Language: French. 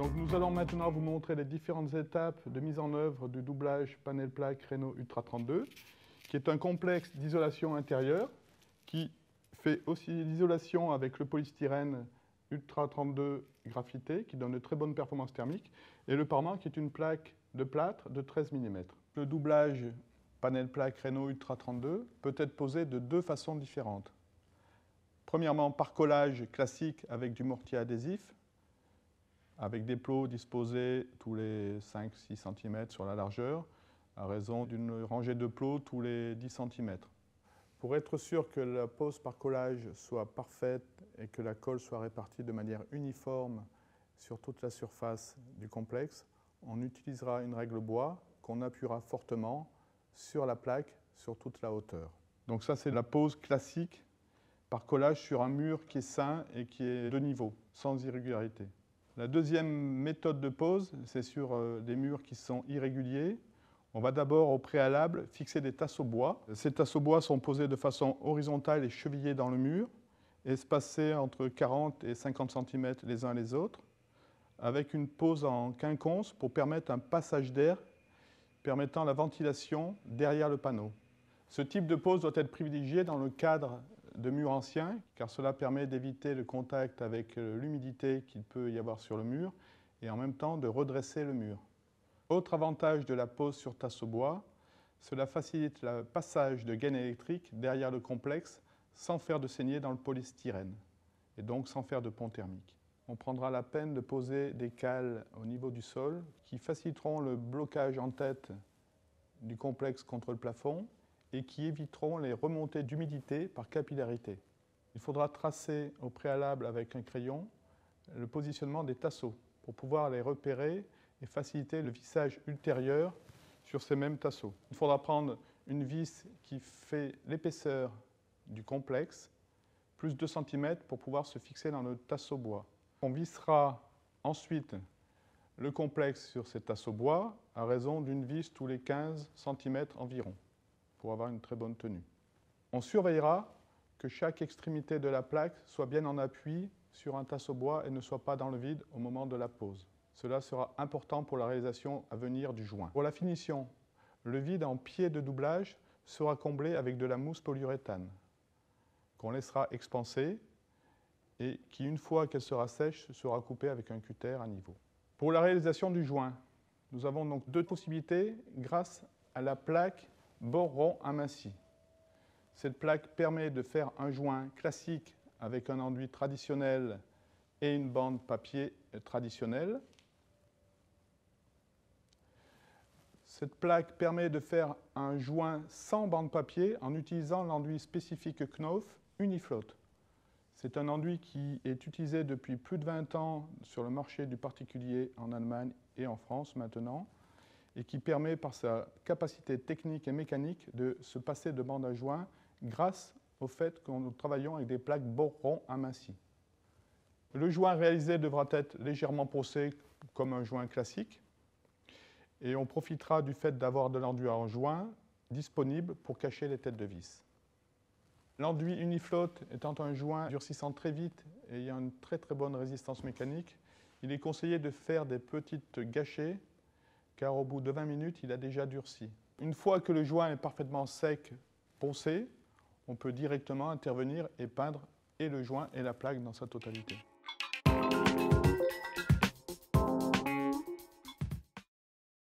Donc nous allons maintenant vous montrer les différentes étapes de mise en œuvre du doublage panel plaque Renault Ultra 32, qui est un complexe d'isolation intérieure qui fait aussi l'isolation avec le polystyrène Ultra 32 graphité, qui donne de très bonnes performances thermiques, et le parement qui est une plaque de plâtre de 13 mm. Le doublage panel plaque Renault Ultra 32 peut être posé de deux façons différentes. Premièrement, par collage classique avec du mortier adhésif, avec des plots disposés tous les 5-6 cm sur la largeur, à raison d'une rangée de plots tous les 10 cm. Pour être sûr que la pose par collage soit parfaite et que la colle soit répartie de manière uniforme sur toute la surface du complexe, on utilisera une règle bois qu'on appuiera fortement sur la plaque sur toute la hauteur. Donc ça, c'est la pose classique par collage sur un mur qui est sain et qui est de niveau, sans irrégularité. La deuxième méthode de pose, c'est sur des murs qui sont irréguliers. On va d'abord, au préalable, fixer des tasseaux bois. Ces tasseaux bois sont posés de façon horizontale et chevillés dans le mur, espacés entre 40 et 50 cm les uns les autres, avec une pose en quinconce pour permettre un passage d'air permettant la ventilation derrière le panneau. Ce type de pose doit être privilégié dans le cadre de murs anciens, car cela permet d'éviter le contact avec l'humidité qu'il peut y avoir sur le mur, et en même temps de redresser le mur. Autre avantage de la pose sur tasseau bois, cela facilite le passage de gaines électriques derrière le complexe sans faire de saignée dans le polystyrène, et donc sans faire de pont thermique. On prendra la peine de poser des cales au niveau du sol qui faciliteront le blocage en tête du complexe contre le plafond et qui éviteront les remontées d'humidité par capillarité. Il faudra tracer au préalable avec un crayon le positionnement des tasseaux pour pouvoir les repérer et faciliter le vissage ultérieur sur ces mêmes tasseaux. Il faudra prendre une vis qui fait l'épaisseur du complexe, plus 2 cm pour pouvoir se fixer dans le tasseau bois. On vissera ensuite le complexe sur ces tasseaux bois à raison d'une vis tous les 15 cm environ, pour avoir une très bonne tenue. On surveillera que chaque extrémité de la plaque soit bien en appui sur un tasseau bois et ne soit pas dans le vide au moment de la pose. Cela sera important pour la réalisation à venir du joint. Pour la finition, le vide en pied de doublage sera comblé avec de la mousse polyuréthane qu'on laissera expanser et qui, une fois qu'elle sera sèche, sera coupée avec un cutter à niveau. Pour la réalisation du joint, nous avons donc deux possibilités grâce à la plaque bord rond aminci. Cette plaque permet de faire un joint classique avec un enduit traditionnel et une bande papier traditionnelle. Cette plaque permet de faire un joint sans bande papier en utilisant l'enduit spécifique Knauf Unifloat. C'est un enduit qui est utilisé depuis plus de 20 ans sur le marché du particulier en Allemagne et en France maintenant, et qui permet par sa capacité technique et mécanique de se passer de bande à joint grâce au fait que nous travaillons avec des plaques bord rond amincies. Le joint réalisé devra être légèrement poncé comme un joint classique, et on profitera du fait d'avoir de l'enduit en joint disponible pour cacher les têtes de vis. L'enduit Unifloat étant un joint durcissant très vite et ayant une très bonne résistance mécanique, il est conseillé de faire des petites gâchées car au bout de 20 minutes, il a déjà durci. Une fois que le joint est parfaitement sec, poncé, on peut directement intervenir et peindre et le joint et la plaque dans sa totalité.